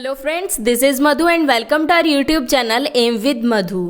Hello friends, this is Madhu and welcome to our YouTube channel M with Madhu.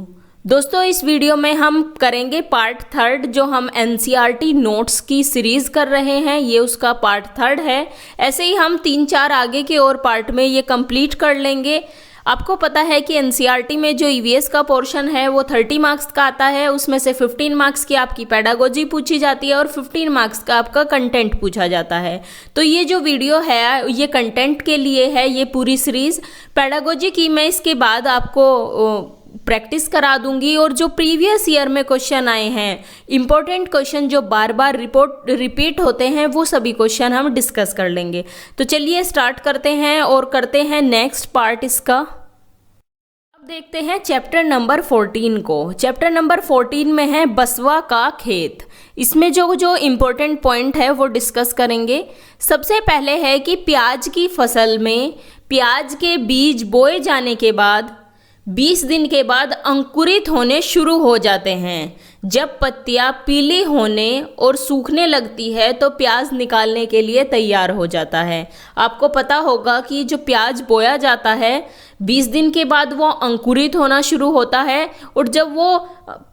दोस्तों, इस video में हम करेंगे पार्ट थर्ड। जो हम एनसीईआरटी नोट्स की सीरीज़ कर रहे हैं, ये उसका पार्ट थर्ड है। ऐसे ही हम 3-4 आगे के और पार्ट में ये कंप्लीट कर लेंगे। आपको पता है कि एनसीईआरटी में जो ईवीएस का पोर्शन है वो 30 मार्क्स का आता है। उसमें से 15 मार्क्स की आपकी पेडागोजी पूछी जाती है और 15 मार्क्स का आपका कंटेंट पूछा जाता है। तो ये जो वीडियो है ये कंटेंट के लिए है, ये पूरी सीरीज़। पेडागोजी की मैं इसके बाद आपको प्रैक्टिस करा दूंगी और जो प्रीवियस ईयर में क्वेश्चन आए हैं, इंपॉर्टेंट क्वेश्चन जो बार बार रिपीट होते हैं, वो सभी क्वेश्चन हम डिस्कस कर लेंगे। तो चलिए स्टार्ट करते हैं और करते हैं नेक्स्ट पार्ट इसका। अब देखते हैं चैप्टर नंबर 14 को। चैप्टर नंबर 14 में है बसवा का खेत। इसमें जो इम्पोर्टेंट पॉइंट है वो डिस्कस करेंगे। सबसे पहले है कि प्याज की फसल में प्याज के बीज बोए जाने के बाद 20 दिन के बाद अंकुरित होने शुरू हो जाते हैं। जब पत्तियां पीली होने और सूखने लगती है तो प्याज निकालने के लिए तैयार हो जाता है। आपको पता होगा कि जो प्याज बोया जाता है 20 दिन के बाद वो अंकुरित होना शुरू होता है और जब वो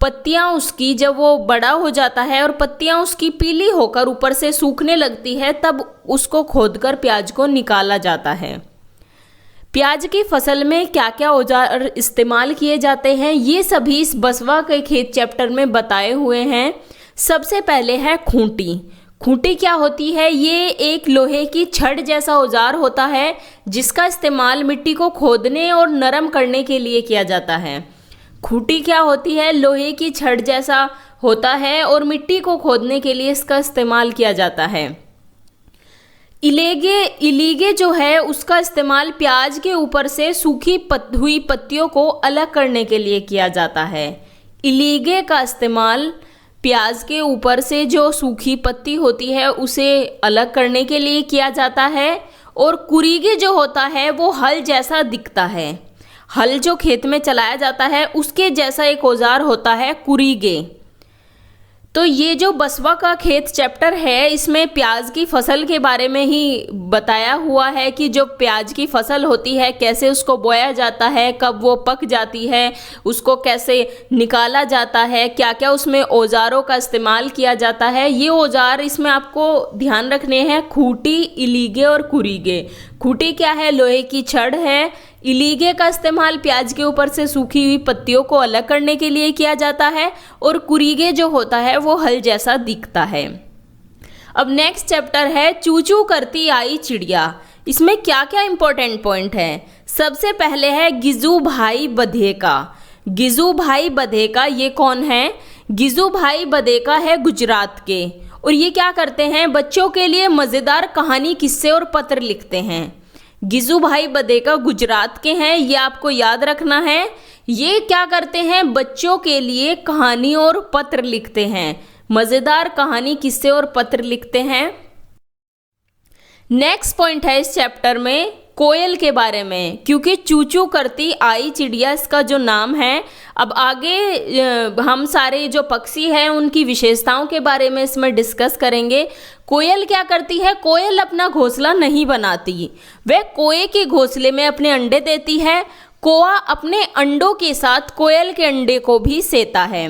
पत्तियां उसकी जब वो बड़ा हो जाता है और पत्तियां उसकी पीली होकर ऊपर से सूखने लगती है, तब उसको खोदकर प्याज को निकाला जाता है। प्याज की फसल में क्या क्या औजार इस्तेमाल किए जाते हैं, ये सभी इस बसवा के खेत चैप्टर में बताए हुए हैं। सबसे पहले है खूंटी। खूंटी क्या होती है? ये एक लोहे की छड़ जैसा औजार होता है जिसका इस्तेमाल मिट्टी को खोदने और नरम करने के लिए किया जाता है। खूंटी क्या होती है? लोहे की छड़ जैसा होता है और मिट्टी को खोदने के लिए इसका इस्तेमाल किया जाता है। इलीगे जो है उसका इस्तेमाल प्याज के ऊपर से सूखी हुई पत्तियों को अलग करने के लिए किया जाता है। इलीगे का इस्तेमाल प्याज के ऊपर से जो सूखी पत्ती होती है उसे अलग करने के लिए किया जाता है। और कुरीगे जो होता है वो हल जैसा दिखता है। हल जो खेत में चलाया जाता है उसके जैसा एक औजार होता है कुरीगे। तो ये जो बसवा का खेत चैप्टर है, इसमें प्याज की फसल के बारे में ही बताया हुआ है कि जो प्याज की फसल होती है कैसे उसको बोया जाता है, कब वो पक जाती है, उसको कैसे निकाला जाता है, क्या क्या उसमें औजारों का इस्तेमाल किया जाता है। ये औजार इसमें आपको ध्यान रखने हैं, खूंटी, इलीगे और कुरीगे। खूंटी क्या है? लोहे की छड़ है। इलीगे का इस्तेमाल प्याज के ऊपर से सूखी हुई पत्तियों को अलग करने के लिए किया जाता है और कुरीगे जो होता है वो हल जैसा दिखता है। अब नेक्स्ट चैप्टर है चू चू करती आई चिड़िया। इसमें क्या क्या इंपॉर्टेंट पॉइंट है? सबसे पहले है गिजू भाई बधेका। गिजू भाई बधेका ये कौन है? गिजू भाई बधेका है गुजरात के और ये क्या करते हैं? बच्चों के लिए मज़ेदार कहानी, किस्से और पत्र लिखते हैं। गिजू भाई बधेका गुजरात के हैं, ये आपको याद रखना है। ये क्या करते हैं? बच्चों के लिए कहानी और पत्र लिखते हैं, मज़ेदार कहानी, किस्से और पत्र लिखते हैं। नेक्स्ट पॉइंट है इस चैप्टर में कोयल के बारे में, क्योंकि चू चू करती आई चिड़िया इसका जो नाम है। अब आगे हम सारे जो पक्षी हैं उनकी विशेषताओं के बारे में इसमें डिस्कस करेंगे। कोयल क्या करती है? कोयल अपना घोंसला नहीं बनाती, वह कोए के घोंसले में अपने अंडे देती है। कोआ अपने अंडों के साथ कोयल के अंडे को भी सेता है।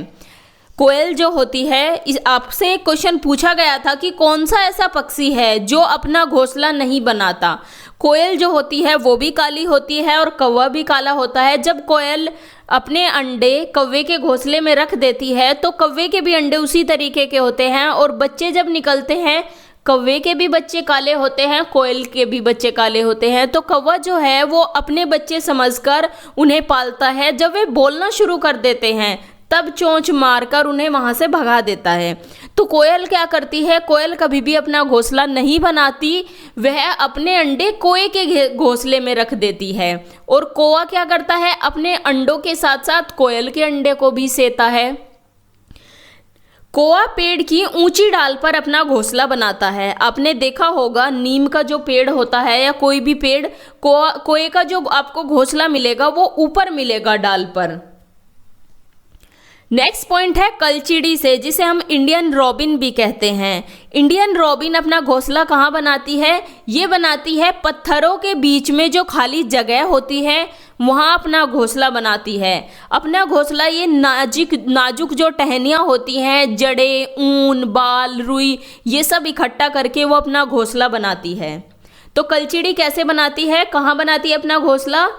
कोयल जो होती है, आपसे एक क्वेश्चन पूछा गया था कि कौन सा ऐसा पक्षी है जो अपना घोंसला नहीं बनाता। कोयल जो होती है वो भी काली होती है और कौवा भी काला होता है। जब कोयल अपने अंडे कौवे के घोंसले में रख देती है तो कौवे के भी अंडे उसी तरीके के होते हैं और बच्चे जब निकलते हैं कौवे के भी बच्चे काले होते हैं, कोयल के भी बच्चे काले होते हैं। तो कौवा जो है वो अपने बच्चे समझकर उन्हें पालता है। जब वे बोलना शुरू कर देते हैं तब चोंच मारकर उन्हें वहाँ से भगा देता है। तो कोयल क्या करती है? कोयल कभी भी अपना घोंसला नहीं बनाती, वह अपने अंडे कोए के घोंसले में रख देती है। और कौवा क्या करता है? अपने अंडों के साथ साथ कोयल के अंडे को भी सेता है। कौवा पेड़ की ऊंची डाल पर अपना घोंसला बनाता है। आपने देखा होगा नीम का जो पेड़ होता है या कोई भी पेड़, कोए का जो आपको घोंसला मिलेगा वो ऊपर मिलेगा डाल पर। नेक्स्ट पॉइंट है कलचिड़ी से, जिसे हम इंडियन रॉबिन भी कहते हैं। इंडियन रॉबिन अपना घोंसला कहाँ बनाती है? ये बनाती है पत्थरों के बीच में जो खाली जगह होती है वहाँ अपना घोंसला बनाती है। अपना घोंसला ये नाजुक जो टहनियाँ होती हैं, जड़ें, ऊन, बाल, रुई, ये सब इकट्ठा करके वो अपना घोंसला बनाती है। तो कलचिड़ी कैसे बनाती है, कहाँ बनाती है अपना घोंसला?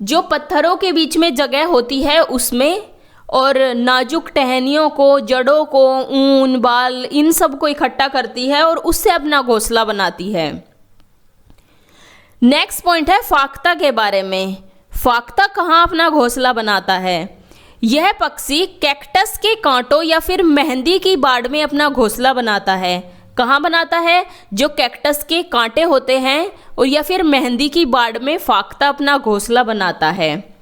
जो पत्थरों के बीच में जगह होती है उसमें, और नाजुक टहनियों को, जड़ों को, ऊन, बाल, इन सब को इकट्ठा करती है और उससे अपना घोंसला बनाती है। नेक्स्ट पॉइंट है फाख्ता के बारे में। फाख्ता कहाँ अपना घोंसला बनाता है? यह पक्षी कैक्टस के कांटों या फिर मेहंदी की बाड़ में अपना घोंसला बनाता है। कहाँ बनाता है? जो कैक्टस के कांटे होते हैं और या फिर मेहंदी की बाड़ में फाख्ता अपना घोंसला बनाता है।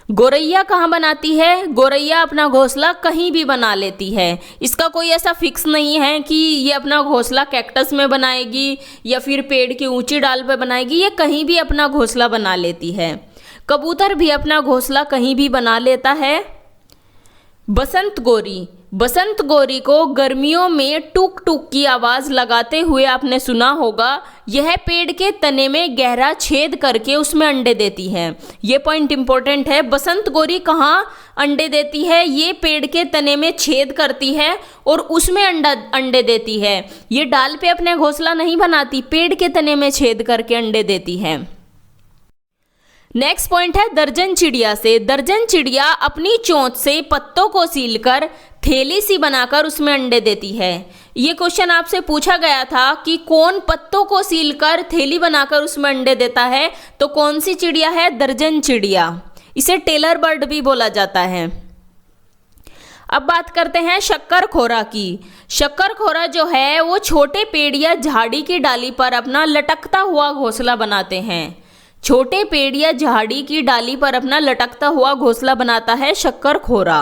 गोरैया कहाँ बनाती है? गोरैया अपना घोंसला कहीं भी बना लेती है। इसका कोई ऐसा फिक्स नहीं है कि ये अपना घोंसला कैक्टस में बनाएगी या फिर पेड़ की ऊंची डाल पर बनाएगी, ये कहीं भी अपना घोंसला बना लेती है। कबूतर भी अपना घोंसला कहीं भी बना लेता है। बसंत गोरी, बसंत गोरी को गर्मियों में टूक टूक की आवाज़ लगाते हुए आपने सुना होगा। यह पेड़ के तने में गहरा छेद करके उसमें अंडे देती है। ये पॉइंट इंपॉर्टेंट है। बसंत गोरी कहाँ अंडे देती है? ये पेड़ के तने में छेद करती है और उसमें अंडे देती है। ये डाल पे अपने घोंसला नहीं बनाती, पेड़ के तने में छेद करके अंडे देती है। नेक्स्ट पॉइंट है दर्जन चिड़िया से। दर्जन चिड़िया अपनी चोंच से पत्तों को सीलकर थैली सी बनाकर उसमें अंडे देती है। ये क्वेश्चन आपसे पूछा गया था कि कौन पत्तों को सीलकर थैली बनाकर उसमें अंडे देता है, तो कौन सी चिड़िया है? दर्जन चिड़िया। इसे टेलर बर्ड भी बोला जाता है। अब बात करते हैं शक्करखोरा की। शक्करखोरा जो है वो छोटे पेड़ या झाड़ी की डाली पर अपना लटकता हुआ घोंसला बनाते हैं। छोटे पेड़ या झाड़ी की डाली पर अपना लटकता हुआ घोंसला बनाता है शक्करखोरा।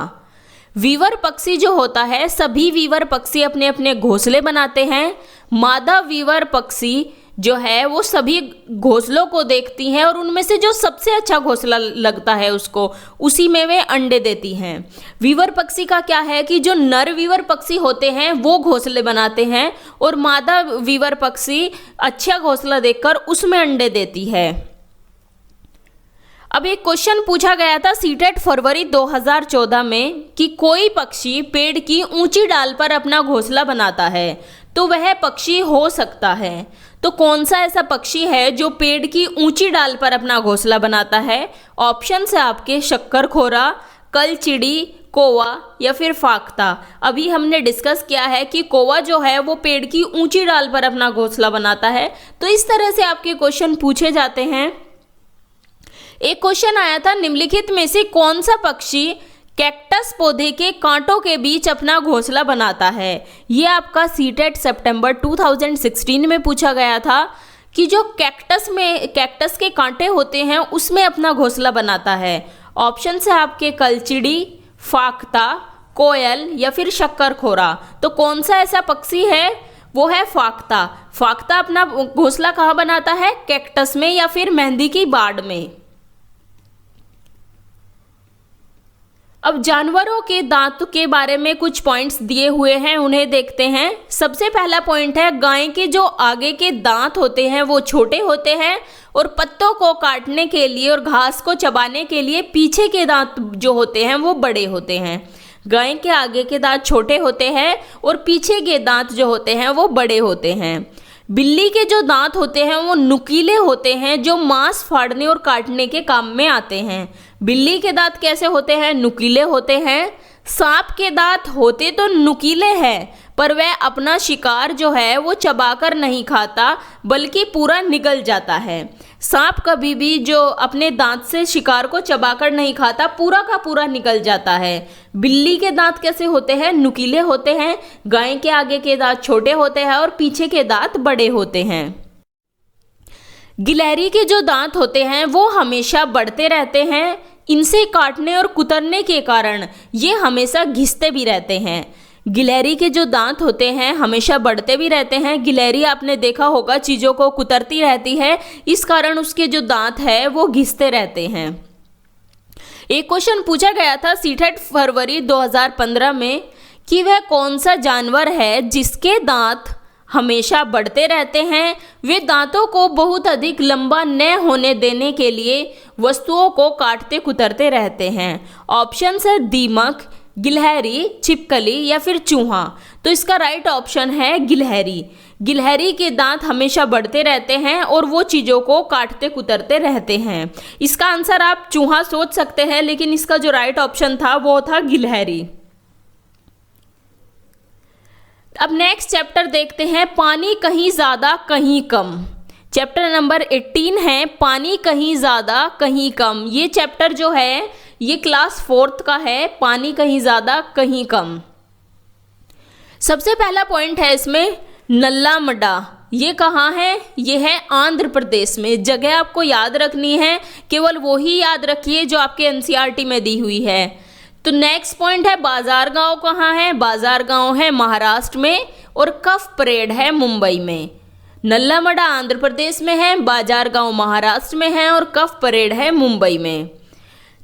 वीवर पक्षी जो होता है, सभी वीवर पक्षी अपने अपने घोंसले बनाते हैं। मादा वीवर पक्षी जो है वो सभी घोंसलों को देखती हैं और उनमें से जो सबसे अच्छा घोंसला लगता है उसको, उसी में वे अंडे देती हैं। वीवर पक्षी का क्या है कि जो नर वीवर पक्षी होते हैं वो घोंसले बनाते हैं और मादा वीवर पक्षी अच्छा घोंसला देखकर उसमें अंडे देती है। अब एक क्वेश्चन पूछा गया था सीटेट फरवरी 2014 में कि कोई पक्षी पेड़ की ऊंची डाल पर अपना घोंसला बनाता है तो वह पक्षी हो सकता है। तो कौन सा ऐसा पक्षी है जो पेड़ की ऊंची डाल पर अपना घोंसला बनाता है? ऑप्शन है आपके शक्करखोरा, कलचिड़ी, कौवा या फिर फाख्ता। अभी हमने डिस्कस किया है कि कौवा जो है वो पेड़ की ऊंची डाल पर अपना घोंसला बनाता है। तो इस तरह से आपके क्वेश्चन पूछे जाते हैं। एक क्वेश्चन आया था, निम्नलिखित में से कौन सा पक्षी कैक्टस पौधे के कांटों के बीच अपना घोंसला बनाता है? ये आपका सीटेट सितंबर 2016 में पूछा गया था कि जो कैक्टस के कांटे होते हैं उसमें अपना घोंसला बनाता है। ऑप्शन है आपके कलचिड़ी, फाख्ता, कोयल या फिर शक्करखोरा। तो कौन सा ऐसा पक्षी है? वो है फाख्ता। फाख्ता अपना घोंसला कहाँ बनाता है? कैक्टस में या फिर मेहंदी की बाड़ में। अब जानवरों के दांत के बारे में कुछ पॉइंट्स दिए हुए हैं, उन्हें देखते हैं। सबसे पहला पॉइंट है, गाय के जो आगे के दांत होते हैं वो छोटे होते हैं और पत्तों को काटने के लिए और घास को चबाने के लिए पीछे के दांत जो होते हैं वो बड़े होते हैं। गाय के आगे के दांत छोटे होते हैं और पीछे के दांत जो होते हैं वो बड़े होते हैं। बिल्ली के जो दांत होते हैं वो नुकीले होते हैं, जो मांस फाड़ने और काटने के काम में आते हैं। बिल्ली के दांत कैसे होते हैं? नुकीले होते हैं। सांप के दांत होते तो नुकीले हैं पर वह अपना शिकार जो है वो चबाकर नहीं खाता बल्कि पूरा निगल जाता है। सांप कभी भी जो अपने दांत से शिकार को चबाकर नहीं खाता, पूरा का पूरा निकल जाता है। बिल्ली के दांत कैसे होते हैं? नुकीले होते हैं। गाय के आगे के दांत छोटे होते हैं और पीछे के दांत बड़े होते हैं। गिलहरी के जो दांत होते हैं वो हमेशा बढ़ते रहते हैं। इनसे काटने और कुतरने के कारण ये हमेशा घिसते भी रहते हैं। गिलहरी के जो दांत होते हैं हमेशा बढ़ते भी रहते हैं। गिलहरी आपने देखा होगा चीज़ों को कुतरती रहती है, इस कारण उसके जो दांत है वो घिसते रहते हैं। एक क्वेश्चन पूछा गया था सीटेट फरवरी 2015 में कि वह कौन सा जानवर है जिसके दांत हमेशा बढ़ते रहते हैं। वे दांतों को बहुत अधिक लंबा न होने देने के लिए वस्तुओं को काटते कुतरते रहते हैं। ऑप्शन है दीमक, गिलहरी, छिपकली या फिर चूहा। तो इसका राइट ऑप्शन है गिलहरी। गिलहरी के दांत हमेशा बढ़ते रहते हैं और वो चीज़ों को काटते कुतरते रहते हैं। इसका आंसर आप चूहा सोच सकते हैं, लेकिन इसका जो राइट ऑप्शन था वो था गिलहरी। अब नेक्स्ट चैप्टर देखते हैं, पानी कहीं ज़्यादा कहीं कम। चैप्टर नंबर 18 है पानी कहीं ज़्यादा कहीं कम। ये चैप्टर जो है ये क्लास 4th का है, पानी कहीं ज़्यादा कहीं कम। सबसे पहला पॉइंट है इसमें नल्ला मड्डा। ये कहाँ है? ये है आंध्र प्रदेश में। जगह आपको याद रखनी है, केवल वो ही याद रखिए जो आपके एनसीईआरटी में दी हुई है। तो नेक्स्ट पॉइंट है बाजार गांव कहाँ है? बाजार गांव है महाराष्ट्र में और कफ परेड है मुंबई में। नल्ला मड्डा आंध्र प्रदेश में है, बाजार गांव महाराष्ट्र में है और कफ परेड है मुंबई में।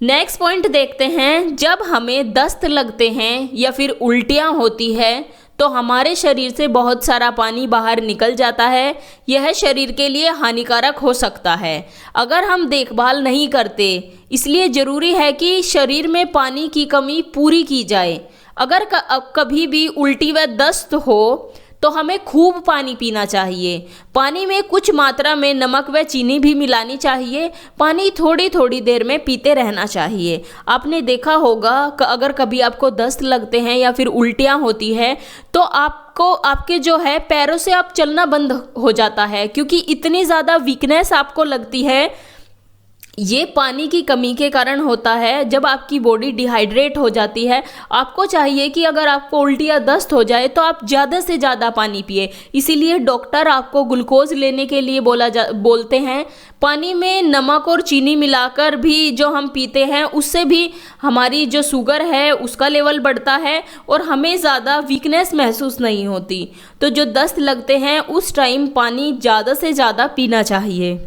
नेक्स्ट पॉइंट देखते हैं, जब हमें दस्त लगते हैं या फिर उल्टियाँ होती है तो हमारे शरीर से बहुत सारा पानी बाहर निकल जाता है। यह शरीर के लिए हानिकारक हो सकता है अगर हम देखभाल नहीं करते। इसलिए ज़रूरी है कि शरीर में पानी की कमी पूरी की जाए। अगर कभी भी उल्टी व दस्त हो तो हमें खूब पानी पीना चाहिए। पानी में कुछ मात्रा में नमक व चीनी भी मिलानी चाहिए। पानी थोड़ी थोड़ी देर में पीते रहना चाहिए। आपने देखा होगा अगर कभी आपको दस्त लगते हैं या फिर उल्टियाँ होती है तो आपको आपके जो है पैरों से आप चलना बंद हो जाता है, क्योंकि इतनी ज़्यादा वीकनेस आपको लगती है। ये पानी की कमी के कारण होता है। जब आपकी बॉडी डिहाइड्रेट हो जाती है, आपको चाहिए कि अगर आपको उल्टी या दस्त हो जाए तो आप ज़्यादा से ज़्यादा पानी पिए। इसीलिए डॉक्टर आपको ग्लूकोज लेने के लिए बोलते हैं। पानी में नमक और चीनी मिलाकर भी जो हम पीते हैं उससे भी हमारी जो शुगर है उसका लेवल बढ़ता है और हमें ज़्यादा वीकनेस महसूस नहीं होती। तो जो दस्त लगते हैं उस टाइम पानी ज़्यादा से ज़्यादा पीना चाहिए।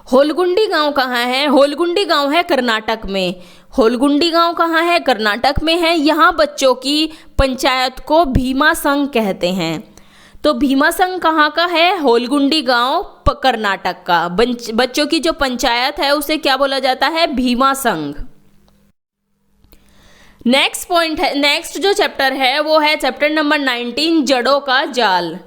होलगुंडी गांव कहाँ है? होलगुंडी गांव है कर्नाटक में। होलगुंडी गांव कहाँ है? कर्नाटक में है। यहाँ बच्चों की पंचायत को भीमा संघ कहते हैं। तो भीमा संघ कहाँ का है? होलगुंडी गांव कर्नाटक का। बच्चों की जो पंचायत है उसे क्या बोला जाता है? भीमा संघ। नेक्स्ट पॉइंट है, नेक्स्ट जो चैप्टर है वो है चैप्टर नंबर 19 जड़ों का जाल।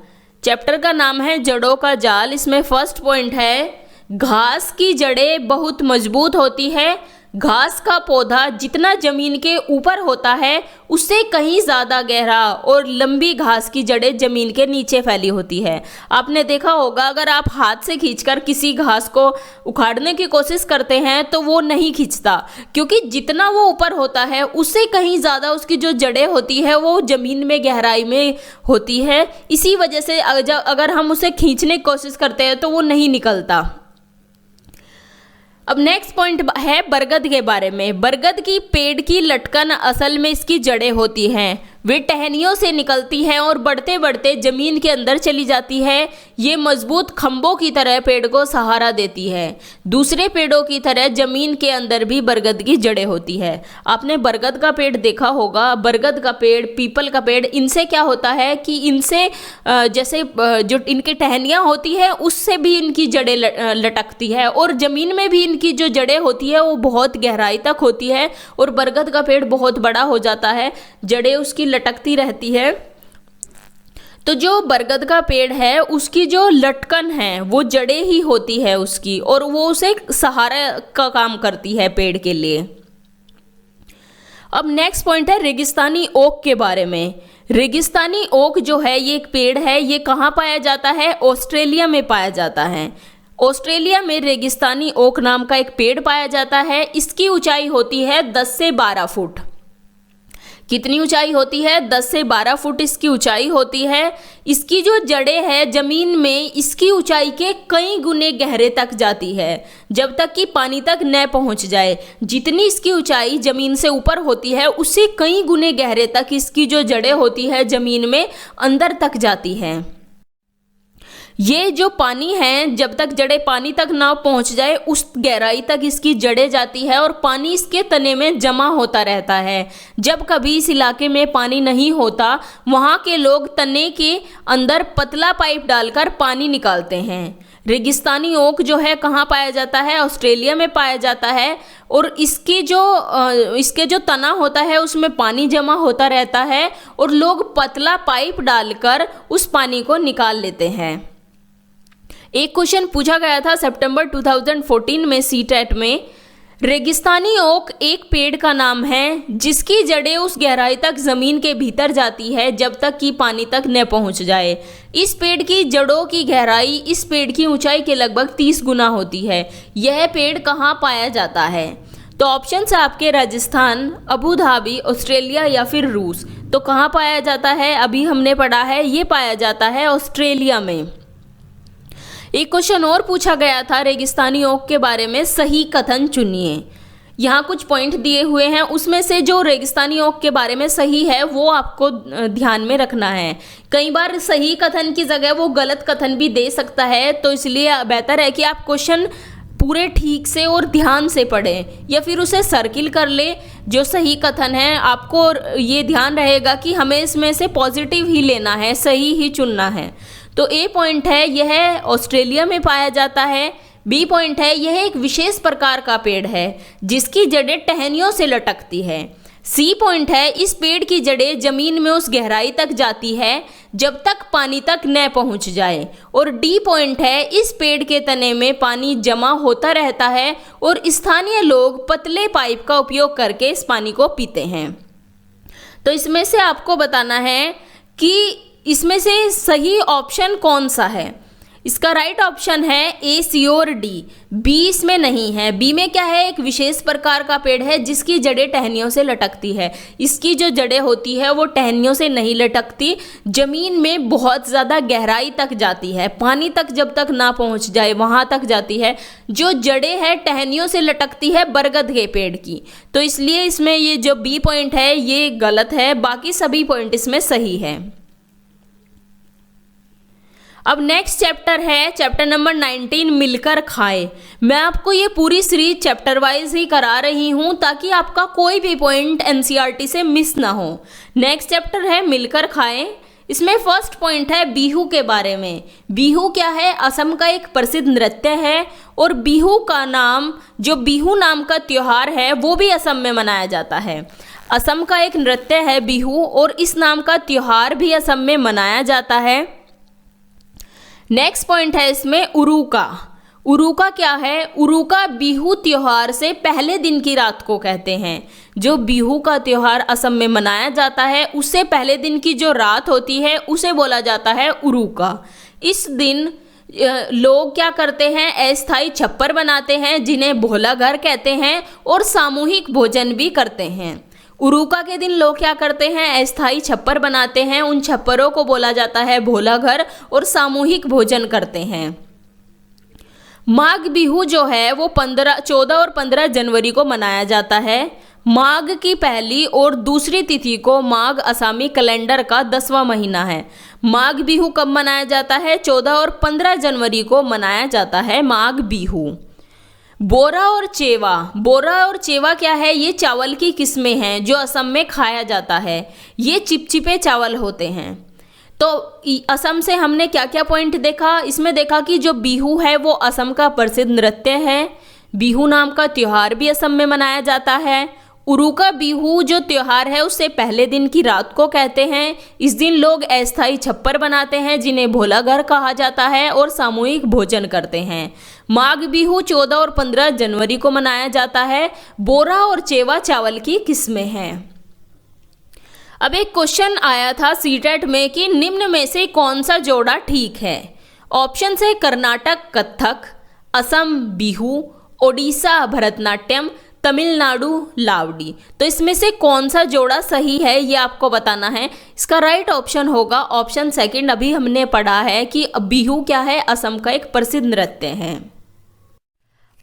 चैप्टर का नाम है जड़ों का जाल। इसमें फर्स्ट पॉइंट है घास की जड़ें बहुत मजबूत होती है। घास का पौधा जितना जमीन के ऊपर होता है उससे कहीं ज़्यादा गहरा और लंबी घास की जड़ें जमीन के नीचे फैली होती है। आपने देखा होगा अगर आप हाथ से खींचकर किसी घास को उखाड़ने की कोशिश करते हैं तो वो नहीं खींचता, क्योंकि जितना वो ऊपर होता है उससे कहीं ज़्यादा उसकी जो जड़ें होती है वो ज़मीन में गहराई में होती है। इसी वजह से अगर हम उसे खींचने की कोशिश करते हैं तो वो नहीं निकलता। अब नेक्स्ट पॉइंट है बरगद के बारे में। बरगद की पेड़ की लटकन असल में इसकी जड़ें होती हैं। वे टहनियों से निकलती हैं और बढ़ते बढ़ते जमीन के अंदर चली जाती है। ये मजबूत खंभों की तरह पेड़ को सहारा देती है। दूसरे पेड़ों की तरह जमीन के अंदर भी बरगद की जड़ें होती है। आपने बरगद का पेड़ देखा होगा, बरगद का पेड़, पीपल का पेड़, इनसे क्या होता है कि इनसे जैसे जो इनकी टहनियाँ होती है उससे भी इनकी जड़ें लटकती है और ज़मीन में भी इनकी जो जड़ें होती है वो बहुत गहराई तक होती है और बरगद का पेड़ बहुत बड़ा हो जाता है, जड़ें उसकी लटकती रहती है। तो जो बरगद का पेड़ है उसकी जो लटकन है वो जड़ें ही होती है उसकी, और वो उसे सहारा का काम करती है पेड़ के लिए। अब नेक्स्ट पॉइंट है रेगिस्तानी ओक के बारे में। रेगिस्तानी ओक जो है ये एक पेड़ है। ये कहाँ पाया जाता है? ऑस्ट्रेलिया में पाया जाता है। ऑस्ट्रेलिया में रेगिस्तानी ओक नाम का एक पेड़ पाया जाता है। इसकी ऊंचाई होती है 10 से 12 फुट। कितनी ऊंचाई होती है? 10 से 12 फुट इसकी ऊंचाई होती है। इसकी जो जड़ें है जमीन में इसकी ऊंचाई के कई गुने गहरे तक जाती है, जब तक कि पानी तक न पहुंच जाए। जितनी इसकी ऊंचाई जमीन से ऊपर होती है उससे कई गुने गहरे तक इसकी जो जड़ें होती है जमीन में अंदर तक जाती हैं। ये जो पानी है, जब तक जड़ें पानी तक ना पहुंच जाए उस गहराई तक इसकी जड़ें जाती है और पानी इसके तने में जमा होता रहता है। जब कभी इस इलाके में पानी नहीं होता, वहाँ के लोग तने के अंदर पतला पाइप डालकर पानी निकालते हैं। रेगिस्तानी ओक जो है कहाँ पाया जाता है? ऑस्ट्रेलिया में पाया जाता है। और इसके जो तना होता है उसमें पानी जमा होता रहता है और लोग पतला पाइप डालकर उस पानी को निकाल लेते हैं। एक क्वेश्चन पूछा गया था सितंबर 2014 में सीटेट में, रेगिस्तानी ओक एक पेड़ का नाम है जिसकी जड़ें उस गहराई तक ज़मीन के भीतर जाती है जब तक कि पानी तक न पहुंच जाए। इस पेड़ की जड़ों की गहराई इस पेड़ की ऊंचाई के लगभग 30 गुना होती है। यह पेड़ कहाँ पाया जाता है? तो ऑप्शन है आपके राजस्थान, अबू धाबी, ऑस्ट्रेलिया या फिर रूस। तो कहाँ पाया जाता है? अभी हमने पढ़ा है, ये पाया जाता है ऑस्ट्रेलिया में। एक क्वेश्चन और पूछा गया था रेगिस्तानी ओक के बारे में, सही कथन चुनिए। यहाँ कुछ पॉइंट दिए हुए हैं, उसमें से जो रेगिस्तानी ओक के बारे में सही है वो आपको ध्यान में रखना है। कई बार सही कथन की जगह वो गलत कथन भी दे सकता है, तो इसलिए बेहतर है कि आप क्वेश्चन पूरे ठीक से और ध्यान से पढ़ें या फिर उसे सर्किल कर ले। जो सही कथन है आपको ये ध्यान रहेगा कि हमें इसमें से पॉजिटिव ही लेना है, सही ही चुनना है। तो ए पॉइंट है यह ऑस्ट्रेलिया में पाया जाता है। बी पॉइंट है यह एक विशेष प्रकार का पेड़ है जिसकी जड़ें टहनियों से लटकती है। सी पॉइंट है इस पेड़ की जड़ें जमीन में उस गहराई तक जाती है जब तक पानी तक न पहुंच जाए। और डी पॉइंट है इस पेड़ के तने में पानी जमा होता रहता है और स्थानीय लोग पतले पाइप का उपयोग करके इस पानी को पीते हैं। तो इसमें से आपको बताना है कि इसमें से सही ऑप्शन कौन सा है। इसका राइट ऑप्शन है ए, सी और डी। बी इसमें नहीं है। बी में क्या है? एक विशेष प्रकार का पेड़ है जिसकी जड़ें टहनियों से लटकती है। इसकी जो जड़ें होती है वो टहनियों से नहीं लटकती, जमीन में बहुत ज़्यादा गहराई तक जाती है, पानी तक जब तक ना पहुंच जाए वहाँ तक जाती है। जो जड़ें हैं टहनियों से लटकती है बरगद के पेड़ की। तो इसलिए इसमें ये जो बी पॉइंट है ये गलत है, बाकी सभी पॉइंट इसमें सही है। अब नेक्स्ट चैप्टर है चैप्टर नंबर 19, मिलकर खाए। मैं आपको ये पूरी सीरीज चैप्टर वाइज ही करा रही हूँ ताकि आपका कोई भी पॉइंट एनसीईआरटी से मिस ना हो। नेक्स्ट चैप्टर है मिलकर खाए। इसमें फर्स्ट पॉइंट है बिहू के बारे में। बिहू क्या है? असम का एक प्रसिद्ध नृत्य है और बिहू का नाम, जो बिहू नाम का त्योहार है वो भी असम में मनाया जाता है। असम का एक नृत्य है बिहू और इस नाम का त्योहार भी असम में मनाया जाता है। नेक्स्ट पॉइंट है इसमें उरुका। उरुका क्या है? उरुका बिहू त्योहार से पहले दिन की रात को कहते हैं। जो बिहू का त्योहार असम में मनाया जाता है उससे पहले दिन की जो रात होती है उसे बोला जाता है उरुका। इस दिन लोग क्या करते हैं? अस्थायी छप्पर बनाते हैं जिन्हें भोला घर कहते हैं और सामूहिक भोजन भी करते हैं। उरुका के दिन लोग क्या करते हैं? अस्थायी छप्पर बनाते हैं, उन छप्परों को बोला जाता है भोला घर और सामूहिक भोजन करते हैं। माघ बिहू जो है वो 14 और 15 जनवरी को मनाया जाता है। माघ की पहली और दूसरी तिथि को माघ असमी कैलेंडर का 10वां महीना है। माघ बिहू कब मनाया जाता है? 14 और 15 जनवरी को मनाया जाता है माघ बिहू। बोरा और चेवा। बोरा और चेवा क्या है? ये चावल की किस्में हैं जो असम में खाया जाता है। ये चिपचिपे चावल होते हैं। तो असम से हमने क्या क्या पॉइंट देखा? इसमें देखा कि जो बिहू है वो असम का प्रसिद्ध नृत्य है। बिहू नाम का त्योहार भी असम में मनाया जाता है। उरुका बिहू जो त्योहार है उससे पहले दिन की रात को कहते हैं। इस दिन लोग अस्थायी छप्पर बनाते हैं जिन्हें भोला घर कहा जाता है और सामूहिक भोजन करते हैं। माघ बिहू 14 और 15 जनवरी को मनाया जाता है। बोरा और चेवा चावल की किस्में हैं। अब एक क्वेश्चन आया था सीटेट में कि निम्न में से कौन सा जोड़ा ठीक है। ऑप्शन है कर्नाटक कथक, असम बिहू, ओडिशा भरतनाट्यम, तमिलनाडु लावड़ी। तो इसमें से कौन सा जोड़ा सही है ये आपको बताना है। इसका राइट ऑप्शन होगा ऑप्शन सेकंड। अभी हमने पढ़ा है कि बिहू क्या है? असम का एक प्रसिद्ध नृत्य है।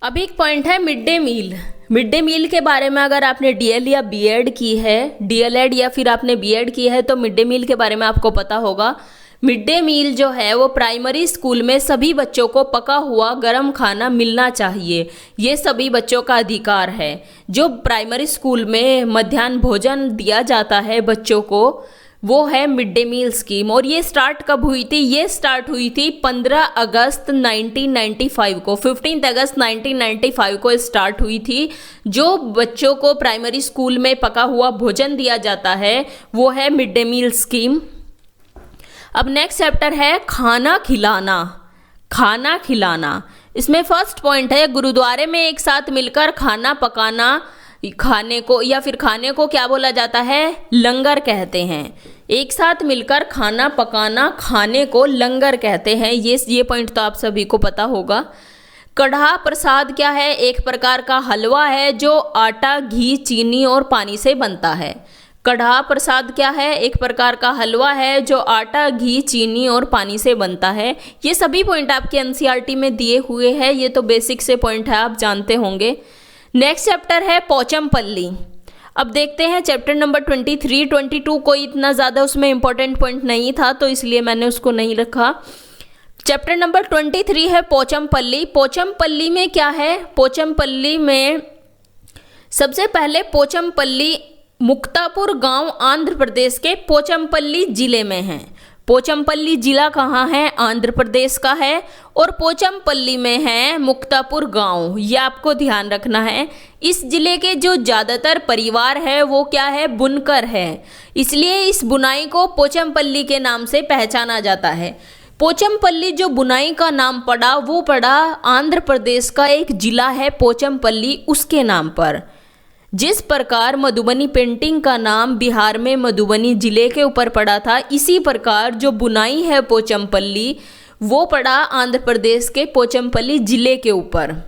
अब एक पॉइंट है mid day meal. Mid day meal के बारे में अगर आपने डीएल या बीएड की है, डीएलएड या फिर आपने बीएड की है तो मिड डे मील के बारे में आपको पता होगा। मिड डे मील जो है वो प्राइमरी स्कूल में सभी बच्चों को पका हुआ गर्म खाना मिलना चाहिए, ये सभी बच्चों का अधिकार है। जो प्राइमरी स्कूल में मध्याह्न भोजन दिया जाता है बच्चों को, वो है मिड डे मील स्कीम। और ये स्टार्ट कब हुई थी? ये स्टार्ट हुई थी 15 अगस्त 1995 को, 15 अगस्त 1995 को स्टार्ट हुई थी। जो बच्चों को प्राइमरी स्कूल में पका हुआ भोजन दिया जाता है वो है मिड डे मील स्कीम। अब नेक्स्ट चैप्टर है खाना खिलाना। खाना खिलाना, इसमें फर्स्ट पॉइंट है गुरुद्वारे में एक साथ मिलकर खाना पकाना। खाने को या फिर खाने को क्या बोला जाता है? लंगर कहते हैं। एक साथ मिलकर खाना पकाना, खाने को लंगर कहते हैं। ये पॉइंट तो आप सभी को पता होगा। कढ़ा प्रसाद क्या है? एक प्रकार का हलवा है जो आटा, घी, चीनी और पानी से बनता है। कढ़ा प्रसाद क्या है? एक प्रकार का हलवा है जो आटा, घी, चीनी और पानी से बनता है। ये सभी पॉइंट आपके एनसीईआरटी में दिए हुए हैं, ये तो बेसिक से पॉइंट है, आप जानते होंगे। नेक्स्ट चैप्टर है पोचमपल्ली। अब देखते हैं चैप्टर नंबर 23, 22 कोई इतना ज़्यादा उसमें इंपॉर्टेंट पॉइंट नहीं था तो इसलिए मैंने उसको नहीं रखा। चैप्टर नंबर 23 है पोचमपल्ली। पोचमपल्ली में क्या है? पोचमपल्ली में सबसे पहले पोचमपल्ली मुक्तापुर गांव आंध्र प्रदेश के पोचमपल्ली जिले में है। पोचमपल्ली जिला कहाँ है? आंध्र प्रदेश का है। और पोचमपल्ली में है मुक्तापुर गांव, ये आपको ध्यान रखना है। इस जिले के जो ज़्यादातर परिवार है वो क्या है? बुनकर है, इसलिए इस बुनाई को पोचमपल्ली के नाम से पहचाना जाता है। पोचमपल्ली जो बुनाई का नाम पड़ा वो पड़ा आंध्र प्रदेश का एक जिला है पोचमपल्ली, उसके नाम पर। जिस प्रकार मधुबनी पेंटिंग का नाम बिहार में मधुबनी जिले के ऊपर पड़ा था, इसी प्रकार जो बुनाई है पोचमपल्ली वो पड़ा आंध्र प्रदेश के पोचमपल्ली जिले के ऊपर।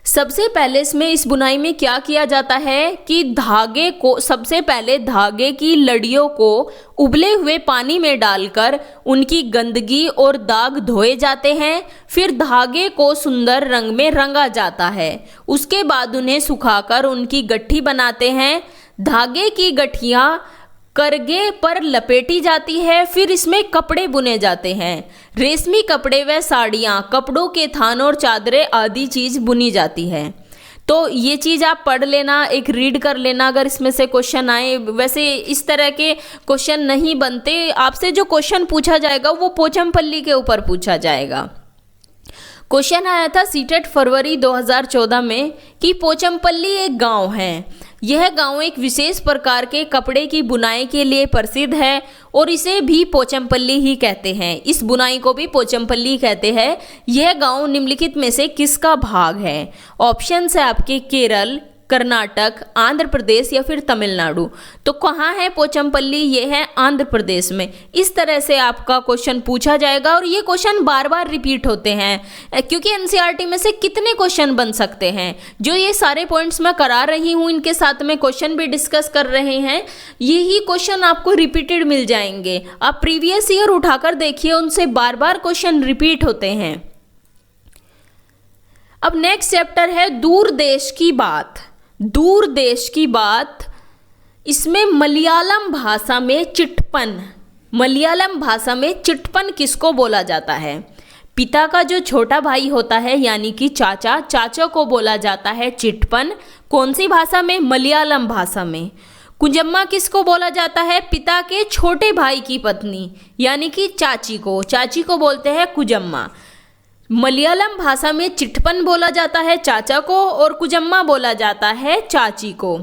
सबसे पहले इसमें इस बुनाई में क्या किया जाता है कि धागे को, सबसे पहले धागे की लड़ियों को उबले हुए पानी में डालकर उनकी गंदगी और दाग धोए जाते हैं। फिर धागे को सुंदर रंग में रंगा जाता है। उसके बाद उन्हें सुखाकर उनकी गट्ठी बनाते हैं। धागे की गठियाँ करगे पर लपेटी जाती है। फिर इसमें कपड़े बुने जाते हैं। रेशमी कपड़े व साड़ियाँ, कपड़ों के थान और चादरें आदि चीज़ बुनी जाती है। तो ये चीज़ आप पढ़ लेना, एक रीड कर लेना अगर इसमें से क्वेश्चन आए। वैसे इस तरह के क्वेश्चन नहीं बनते, आपसे जो क्वेश्चन पूछा जाएगा वो पोचमपल्ली के ऊपर पूछा जाएगा। क्वेश्चन आया था सीटेट फरवरी 2014 में कि पोचमपल्ली एक गांव है। यह गांव एक विशेष प्रकार के कपड़े की बुनाई के लिए प्रसिद्ध है और इसे भी पोचमपल्ली ही कहते हैं। इस बुनाई को भी पोचमपल्ली कहते हैं। यह गांव निम्नलिखित में से किसका भाग है? ऑप्शन है आपके केरल, कर्नाटक, आंध्र प्रदेश या फिर तमिलनाडु। तो कहाँ है पोचमपल्ली? ये है आंध्र प्रदेश में। इस तरह से आपका क्वेश्चन पूछा जाएगा और ये क्वेश्चन बार बार रिपीट होते हैं क्योंकि एनसीईआरटी में से कितने क्वेश्चन बन सकते हैं। जो ये सारे पॉइंट्स मैं करा रही हूँ इनके साथ में क्वेश्चन भी डिस्कस कर रहे हैं, यही क्वेश्चन आपको रिपीटेड मिल जाएंगे। आप प्रीवियस ईयर उठाकर देखिए, उनसे बार बार क्वेश्चन रिपीट होते हैं। अब नेक्स्ट चैप्टर है दूर देश की बात। दूर देश की बात, इसमें मलयालम भाषा में चिटपन, मलयालम भाषा में चिटपन किसको बोला जाता है? पिता का जो छोटा भाई होता है यानी कि चाचा, चाचा को बोला जाता है चिटपन। कौन सी भाषा में? मलयालम भाषा में। कुजम्मा किसको बोला जाता है? पिता के छोटे भाई की पत्नी यानी कि चाची को, चाची को बोलते हैं कुजम्मा। मलयालम भाषा में चिटपन बोला जाता है चाचा को और कुजम्मा बोला जाता है चाची को।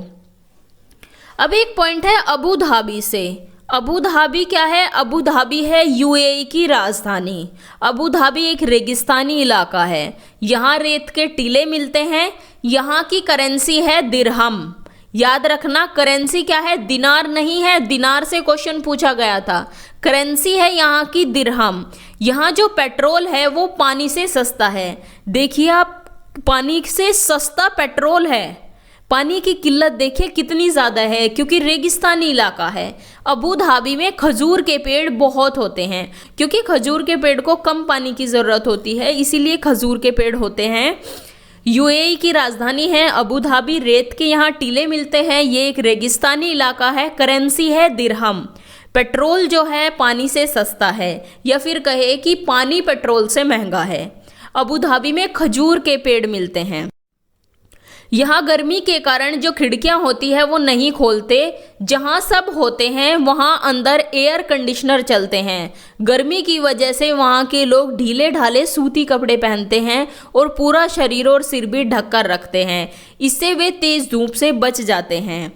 अब एक पॉइंट है अबू धाबी से। अबू धाबी क्या है? अबू धाबी है यूएई की राजधानी। अबू धाबी एक रेगिस्तानी इलाका है। यहाँ रेत के टीले मिलते हैं। यहाँ की करेंसी है दिरहम। याद रखना, करेंसी क्या है? दिनार नहीं है, दिनार से क्वेश्चन पूछा गया था। करेंसी है यहाँ की दिरहम। यहाँ जो पेट्रोल है वो पानी से सस्ता है। देखिए आप, पानी से सस्ता पेट्रोल है। पानी की किल्लत देखिए कितनी ज़्यादा है क्योंकि रेगिस्तानी इलाका है। अबू धाबी में खजूर के पेड़ बहुत होते हैं क्योंकि खजूर के पेड़ को कम पानी की ज़रूरत होती है, इसीलिए खजूर के पेड़ होते हैं। यूएई की राजधानी है अबू धाबी। रेत के यहाँ टीले मिलते हैं। ये एक रेगिस्तानी इलाका है। करेंसी है दिरहम। पेट्रोल जो है पानी से सस्ता है, या फिर कहे कि पानी पेट्रोल से महंगा है। अबू धाबी में खजूर के पेड़ मिलते हैं। यहाँ गर्मी के कारण जो खिड़कियाँ होती है वो नहीं खोलते, जहाँ सब होते हैं वहाँ अंदर एयर कंडीशनर चलते हैं। गर्मी की वजह से वहाँ के लोग ढीले ढाले सूती कपड़े पहनते हैं और पूरा शरीर और सिर भी ढक कर रखते हैं, इससे वे तेज़ धूप से बच जाते हैं।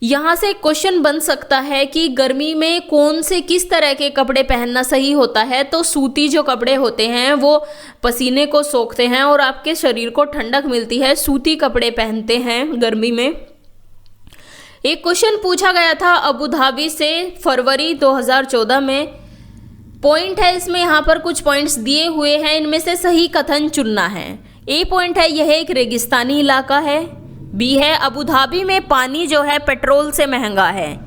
यहाँ से क्वेश्चन बन सकता है कि गर्मी में कौन से किस तरह के कपड़े पहनना सही होता है। तो सूती जो कपड़े होते हैं वो पसीने को सोखते हैं और आपके शरीर को ठंडक मिलती है, सूती कपड़े पहनते हैं गर्मी में। एक क्वेश्चन पूछा गया था अबू धाबी से फरवरी 2014 में। पॉइंट है इसमें, यहाँ पर कुछ पॉइंट्स दिए हुए हैं, इनमें से सही कथन चुनना है। ए पॉइंट है यह एक रेगिस्तानी इलाका है। बी है अबू धाबी में पानी जो है पेट्रोल से महंगा है।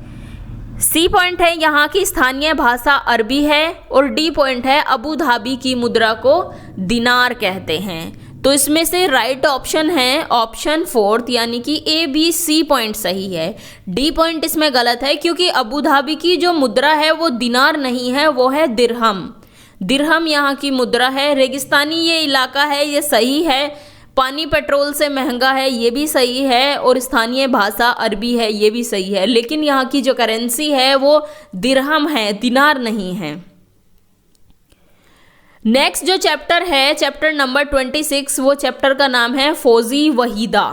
सी पॉइंट है यहाँ की स्थानीय भाषा अरबी है। और डी पॉइंट है अबू धाबी की मुद्रा को दिनार कहते हैं। तो इसमें से राइट ऑप्शन है ऑप्शन 4 यानी कि ए बी सी पॉइंट सही है। डी पॉइंट इसमें गलत है क्योंकि अबू धाबी की जो मुद्रा है वो दिनार नहीं है, वो है दिरहम। दिरहम यहाँ की मुद्रा है। रेगिस्तानी ये इलाका है, ये सही है। पानी पेट्रोल से महंगा है, ये भी सही है। और स्थानीय भाषा अरबी है, ये भी सही है। लेकिन यहाँ की जो करेंसी है वो दिरहम है, दिनार नहीं है। नेक्स्ट जो चैप्टर है, चैप्टर नंबर 26, वो चैप्टर का नाम है फौजी वहीदा।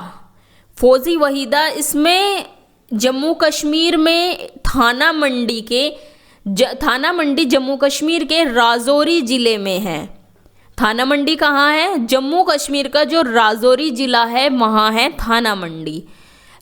फौजी वहीदा, इसमें जम्मू कश्मीर में थाना मंडी जम्मू कश्मीर के राजौरी ज़िले में है। थाना मंडी कहाँ है? जम्मू कश्मीर का जो राजौरी ज़िला है वहाँ है थाना मंडी।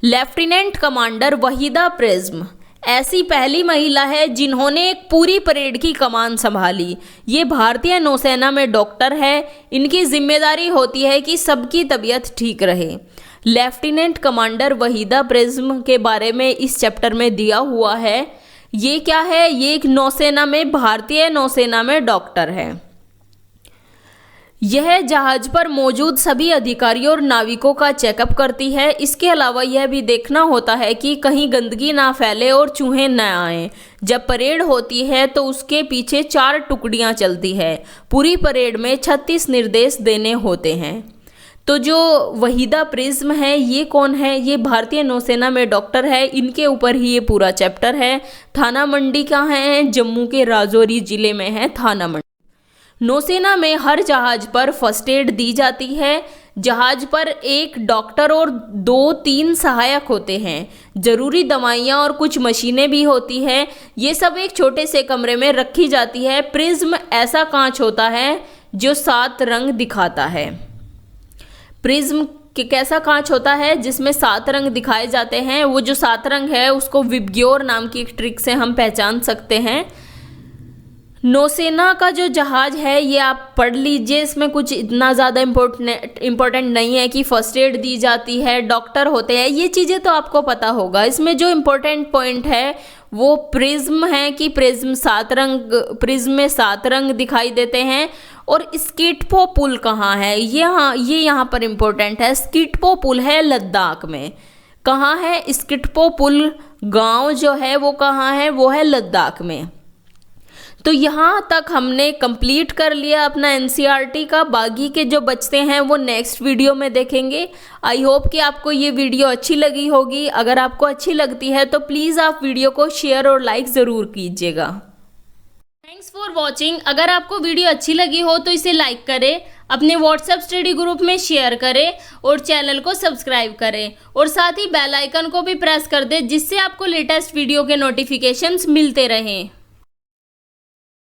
लेफ्टिनेंट कमांडर वहीदा प्रिज्म ऐसी पहली महिला है जिन्होंने एक पूरी परेड की कमान संभाली। ये भारतीय नौसेना में डॉक्टर है। इनकी जिम्मेदारी होती है कि सबकी तबीयत ठीक रहे। लेफ्टिनेंट कमांडर वहीदा प्रिज्म के बारे में इस चैप्टर में दिया हुआ है। ये क्या है? ये एक नौसेना में, भारतीय नौसेना में डॉक्टर है। यह जहाज पर मौजूद सभी अधिकारियों और नाविकों का चेकअप करती है। इसके अलावा यह भी देखना होता है कि कहीं गंदगी ना फैले और चूहे न आए। जब परेड होती है तो उसके पीछे 4 टुकड़ियां चलती है। पूरी परेड में 36 निर्देश देने होते हैं। तो जो वहीदा प्रिज्म है ये कौन है? ये भारतीय नौसेना में डॉक्टर है। इनके ऊपर ही ये पूरा चैप्टर है। थाना मंडी कहाँ है? जम्मू के राजौरी ज़िले में है थाना मंडी। नौसेना में हर जहाज पर फर्स्ट एड दी जाती है। जहाज पर एक डॉक्टर और 2-3 सहायक होते हैं। ज़रूरी दवाइयाँ और कुछ मशीनें भी होती है। ये सब एक छोटे से कमरे में रखी जाती है। प्रिज्म ऐसा कांच होता है जो 7 रंग दिखाता है। प्रिज्म कैसा कांच होता है जिसमें 7 रंग दिखाए जाते हैं। वो जो 7 रंग है उसको विबग्योर नाम की एक ट्रिक से हम पहचान सकते हैं। नौसेना का जो जहाज है ये आप पढ़ लीजिए। इसमें कुछ इतना ज़्यादा इम्पोर्टेंट नहीं है कि फर्स्ट एड दी जाती है, डॉक्टर होते हैं, ये चीज़ें तो आपको पता होगा। इसमें जो इम्पोर्टेंट पॉइंट है वो प्रिज्म है कि प्रिज्म 7 रंग, प्रिज्म में 7 रंग दिखाई देते हैं। और स्किटपो पुल कहाँ है? ये यहाँ पर इम्पोर्टेंट है। स्किटपो पुल है लद्दाख में। कहाँ है स्किटपो पुल? गांव जो है वो कहाँ है? वो है लद्दाख में। तो यहाँ तक हमने कंप्लीट कर लिया अपना एनसीईआरटी का। बाकी के जो बचते हैं वो नेक्स्ट वीडियो में देखेंगे। आई होप कि आपको ये वीडियो अच्छी लगी होगी। अगर आपको अच्छी लगती है तो प्लीज़ आप वीडियो को शेयर और लाइक ज़रूर कीजिएगा। Thanks for watching. अगर आपको वीडियो अच्छी लगी हो तो इसे लाइक करें, अपने व्हाट्सएप स्टडी ग्रुप में शेयर करें और चैनल को सब्सक्राइब करें। और साथ ही बेल आइकन को भी प्रेस कर दें जिससे आपको लेटेस्ट वीडियो के नोटिफिकेशंस मिलते रहें।